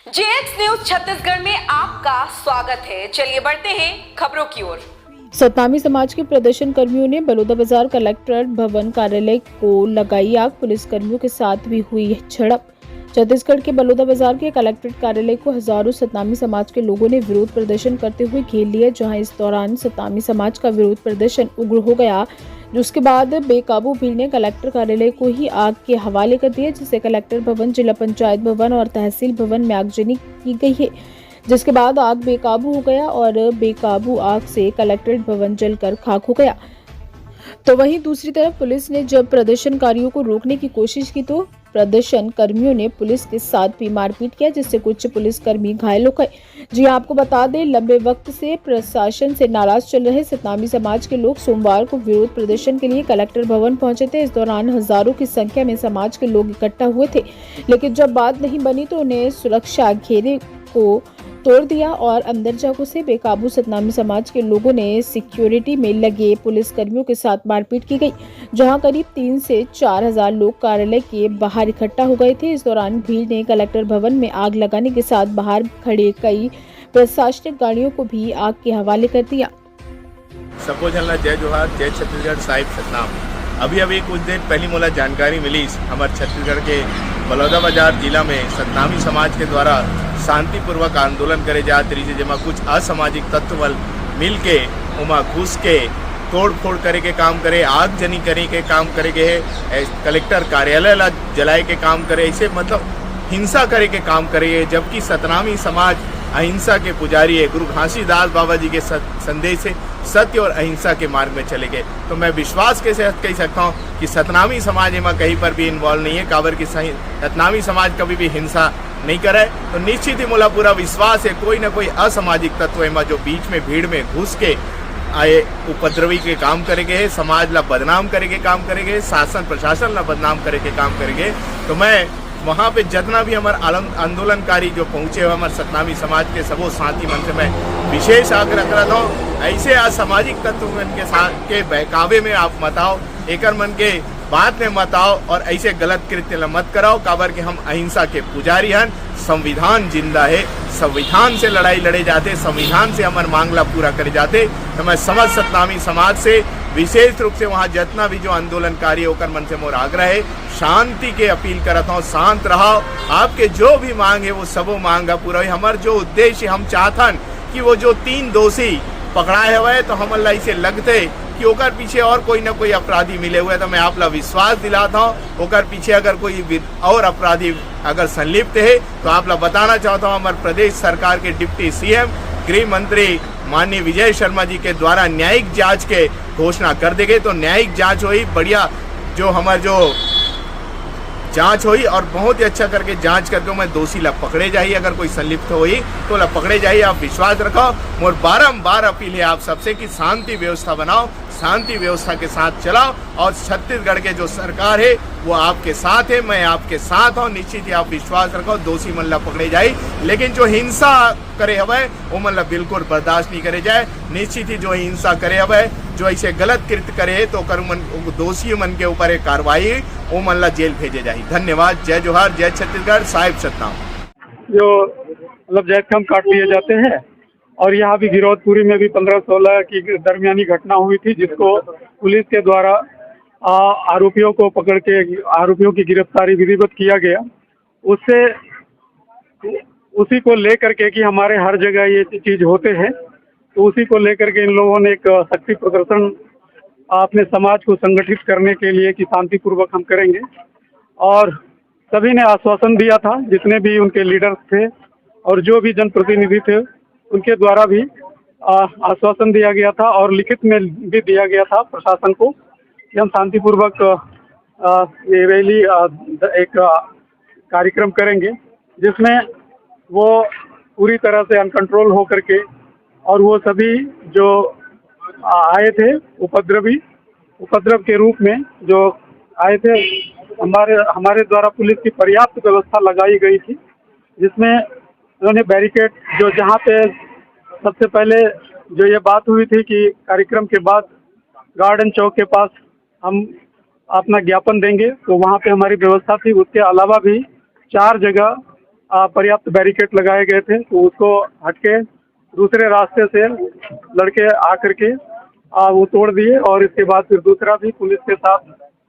JX news Chhattisgarh में आपका स्वागत है। चलिए बढ़ते हैं खबरों की ओर। सतनामी समाज के प्रदर्शन कर्मियों ने बलौदाबाजार कलेक्ट्रेट भवन कार्यालय को लगाई आग। पुलिस कर्मियों के साथ भी हुई झड़प। छत्तीसगढ़ के बलौदाबाजार के कलेक्ट्रेट कार्यालय को हजारों सतनामी समाज के लोगों ने विरोध प्रदर्शन करते हुए घेर लिया, जहां इस दौरान सतनामी समाज का विरोध प्रदर्शन उग्र हो गया, जिसके बाद बेकाबू भीड़ ने कलेक्टर कार्यालय को ही आग के हवाले कर दिया, जिससे कलेक्टर भवन, जिला पंचायत भवन और तहसील भवन में आगजनी की गई है, जिसके बाद आग बेकाबू हो गया और बेकाबू आग से कलेक्ट्रेट भवन जलकर खाक हो गया। तो वहीं दूसरी तरफ पुलिस ने जब प्रदर्शनकारियों को रोकने की कोशिश की तो प्रदर्शन कर्मियों ने पुलिस के साथ भी मारपीट किया, जिससे कुछ पुलिसकर्मी घायल हो गए। जी आपको बता दें, लंबे वक्त से प्रशासन से नाराज चल रहे सतनामी समाज के लोग सोमवार को विरोध प्रदर्शन के लिए कलेक्टर भवन पहुंचे थे। इस दौरान हजारों की संख्या में समाज के लोग इकट्ठा हुए थे, लेकिन जब बात नहीं बनी तो उन्हें सुरक्षा घेरे को तोड़ दिया और अंदर जा घुसे। बेकाबू सतनामी समाज के लोगों ने सिक्योरिटी में लगे पुलिसकर्मियों के साथ मारपीट की गई, जहां करीब 3 से 4 हजार लोग कार्यालय के बाहर इकट्ठा हो गए थे। इस दौरान भीड़ ने कलेक्टर भवन में आग लगाने के साथ बाहर खड़े कई प्रशासनिक गाड़ियों को भी आग के हवाले कर दिया। सबको झलना जय जोहार, जय छत्तीसगढ़, साहिब सतनाम। अभी कुछ देर पहली मोला जानकारी मिली हमारे छत्तीसगढ़ के बलौदाबाजार जिला में सतनामी समाज के द्वारा शांतिपूर्वक आंदोलन करे जात रही, जेमा कुछ असामाजिक तत्व मिल के उमा घुस के तोड़ फोड़ करे के काम करे, आगजनी करे के काम करे के, कलेक्टर कार्यालय ला जलाए के काम करे, ऐसे मतलब हिंसा करे के काम करे। जबकि सतनामी समाज अहिंसा के पुजारी है। गुरु घासीदास बाबा जी के संदेश से सत्य और अहिंसा के मार्ग में चले गए। तो मैं विश्वास के साथ कह सकता हूँ कि सतनामी समाज में कहीं पर भी इन्वॉल्व नहीं है। काबर की सतनामी समाज कभी भी हिंसा नहीं करे। तो निश्चित ही मोला पूरा विश्वास है कोई ना कोई असामाजिक तत्व है जो बीच में भीड़ में घुस के आए उपद्रवी के काम करेंगे, समाज ला बदनाम करे के काम करेंगे, शासन प्रशासन ला बदनाम करे के काम करेंगे। तो मैं वहाँ पे जितना भी हमारे आंदोलनकारी जो पहुँचे हुए हमारे सतनामी समाज के सबो साथी मन से मैं विशेष आग्रह करता हूँ, ऐसे असामाजिक तत्व मन के साथ के बहकावे में आप मत आओ, एकर मन के बात में मत आओ और ऐसे गलत कृत्य मत कराओ। काबर के हम अहिंसा के पुजारी हैं, संविधान जिंदा है, संविधान से लड़ाई लड़े जाते, संविधान से हमारे मांगला पूरा करे जाते। तो मैं समझ सतनामी समाज से विशेष रूप से वहाँ जितना भी जो आंदोलनकारी होकर मन से मोर आग्रह है, शांति के अपील करता हूँ, शांत रहो। आपके जो भी मांग है वो सबो मांग पूरा है। हमार जो उद्देश्य हम चाहतन कि वो जो 3 दोषी पकड़ाए हुए तो हम अल्लाह इसे लगते कि ओकर पीछे और कोई ना कोई अपराधी मिले हुए। तो मैं आप ला विश्वास दिलाता हूँ ओकर पीछे अगर कोई और अपराधी अगर संलिप्त है तो आप ला बताना चाहता हूँ हमारे प्रदेश सरकार के डिप्टी सीएम गृह मंत्री माननीय विजय शर्मा जी के द्वारा न्यायिक जांच के घोषणा कर दी गई। तो न्यायिक जांच हुई, बढ़िया जो हमारे जो जांच हुई और बहुत ही अच्छा करके जांच करके मैं दोषी ला पकड़े जाइए। अगर कोई संलिप्त हुई तो ला पकड़े जाइए। आप विश्वास रखो। मोर बारंबार अपील है आप सबसे कि शांति व्यवस्था बनाओ, शांति व्यवस्था के साथ चलाओ और छत्तीसगढ़ के जो सरकार है वो आपके साथ है, मैं आपके साथ हूँ। निश्चित ही आप विश्वास रखो, दोषी मन ला पकड़े जाए, लेकिन जो हिंसा करे हवे वो मन ला बिल्कुल बर्दाश्त नहीं करे जाए। निश्चित ही जो हिंसा करे हवे, जो ऐसे गलत कृत्य करे तो दोषी मन के ऊपर एक कार्रवाई वो मन ला जेल भेजे जाए। धन्यवाद। जय जोहार, जय छत्तीसगढ़, साहिब सतनाम। जो मतलब जैद कम काट लिए जाते हैं और यहाँ भी गिरौदपुरी में भी 15-16 की दरमियानी घटना हुई थी, जिसको पुलिस के द्वारा आरोपियों को पकड़ के आरोपियों की गिरफ्तारी विधिवत किया गया। उससे उसी को लेकर के कि हमारे हर जगह ये चीज़ होते हैं, तो उसी को लेकर के इन लोगों ने एक शक्ति प्रदर्शन अपने समाज को संगठित करने के लिए कि शांतिपूर्वक हम करेंगे। और सभी ने आश्वासन दिया था, जितने भी उनके लीडर्स थे और जो भी जनप्रतिनिधि थे उनके द्वारा भी आश्वासन दिया गया था और लिखित में भी दिया गया था प्रशासन को कि हम शांतिपूर्वक ये रैली एक कार्यक्रम करेंगे, जिसमें वो पूरी तरह से अनकंट्रोल हो करके और वो सभी जो आए थे उपद्रव के रूप में जो आए थे, हमारे द्वारा पुलिस की पर्याप्त व्यवस्था लगाई गई थी, जिसमें उन्होंने बैरिकेड जो जहाँ पे सबसे पहले जो ये बात हुई थी कि कार्यक्रम के बाद गार्डन चौक के पास हम अपना ज्ञापन देंगे, तो वहाँ पे हमारी व्यवस्था थी। उसके अलावा भी 4 जगह पर्याप्त बैरिकेड लगाए गए थे, तो उसको हटके दूसरे रास्ते से लड़के आकर के वो तोड़ दिए। और इसके बाद फिर दूसरा भी पुलिस के साथ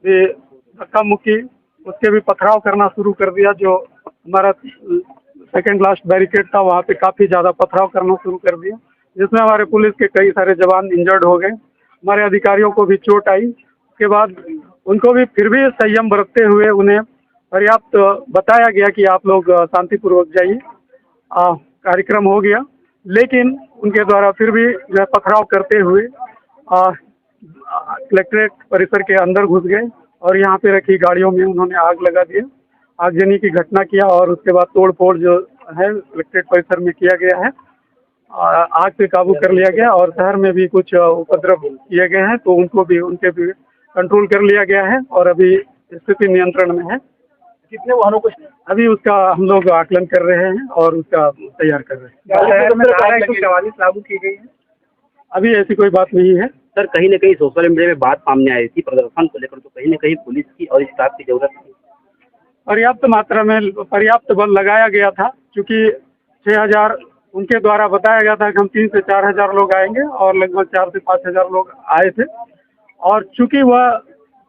भी धक्का मुक्की, उसके भी पथराव करना शुरू कर दिया। जो हमारा सेकंड लास्ट बैरिकेड था वहाँ पे काफ़ी ज़्यादा पथराव करना शुरू कर दिया, जिसमें हमारे पुलिस के कई सारे जवान इंजर्ड हो गए। हमारे अधिकारियों को भी चोट आई। उसके बाद उनको भी फिर भी संयम बरतते हुए उन्हें पर्याप्त बताया गया कि आप लोग शांतिपूर्वक जाइए, कार्यक्रम हो गया। लेकिन उनके द्वारा फिर भी जो है पथराव करते हुए कलेक्ट्रेट परिसर के अंदर घुस गए और यहाँ पे रखी गाड़ियों में उन्होंने आग लगा दिया, आगजनी की घटना किया। और उसके बाद तोड़ फोड़ जो है कलेक्ट्रेट परिसर में किया गया है, आग पे काबू कर लिया गया। और शहर में भी कुछ उपद्रव किए गए हैं, तो उनके भी कंट्रोल कर लिया गया है और अभी स्थिति नियंत्रण में है। कितने वाहनों को अभी उसका हम लोग आकलन कर रहे हैं और उसका तैयार कर रहे हैं। कवायद लागू की गई है? अभी ऐसी कोई बात नहीं है। सर, कहीं न कहीं सोशल मीडिया में बात सामने आई थी प्रदर्शन को लेकर, तो कहीं न कहीं पुलिस की और स्टाफ की जरूरत थी। पर्याप्त मात्रा में पर्याप्त बल लगाया गया था, क्योंकि 6000 उनके द्वारा बताया गया था कि हम 3 से 4000 लोग आएंगे और लगभग 4 से 5000 लोग आए थे। और चूंकि वह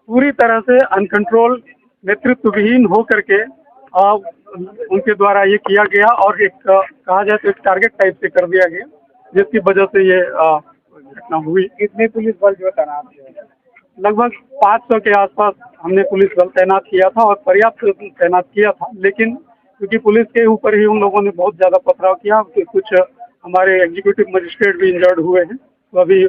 पूरी तरह से अनकंट्रोल नेतृत्व विहीन हो करके उनके द्वारा ये किया गया और एक कहा जाए तो एक टारगेट टाइप से कर दिया गया, जिसकी वजह से ये घटना हुई। कितने पुलिस बल जो तैनात किए? लगभग 500 के आसपास हमने पुलिस बल तैनात किया था और पर्याप्त तैनात किया था। लेकिन क्योंकि पुलिस के ऊपर ही उन लोगों ने बहुत ज़्यादा पथराव किया, कुछ हमारे एग्जीक्यूटिव मजिस्ट्रेट भी इंजर्ड हुए हैं, तो अभी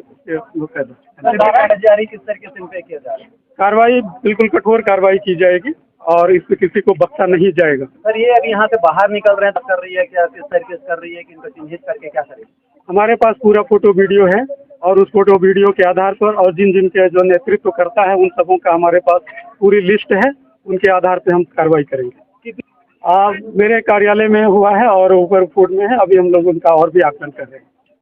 जारी किस तरीके से इन पे किया जा रहा है? कार्रवाई बिल्कुल कठोर कार्रवाई की जाएगी और इससे किसी को बख्शा नहीं जाएगा। सर, ये अभी यहाँ से बाहर निकल रहे हैं तो कर रही है क्या, किस तरीके से कर रही है कि इनको चिन्हित करके क्या करेगी? हमारे पास पूरा फोटो वीडियो है और उस फोटो वीडियो के आधार पर और जिन जिन के जो नेतृत्व करता है उन सबों का हमारे पास पूरी लिस्ट है, उनके आधार पे हम कार्रवाई करेंगे। मेरे कार्यालय में हुआ है और ऊपर फूड में है, अभी हम लोग उनका और भी आकलन कर रहे हैं।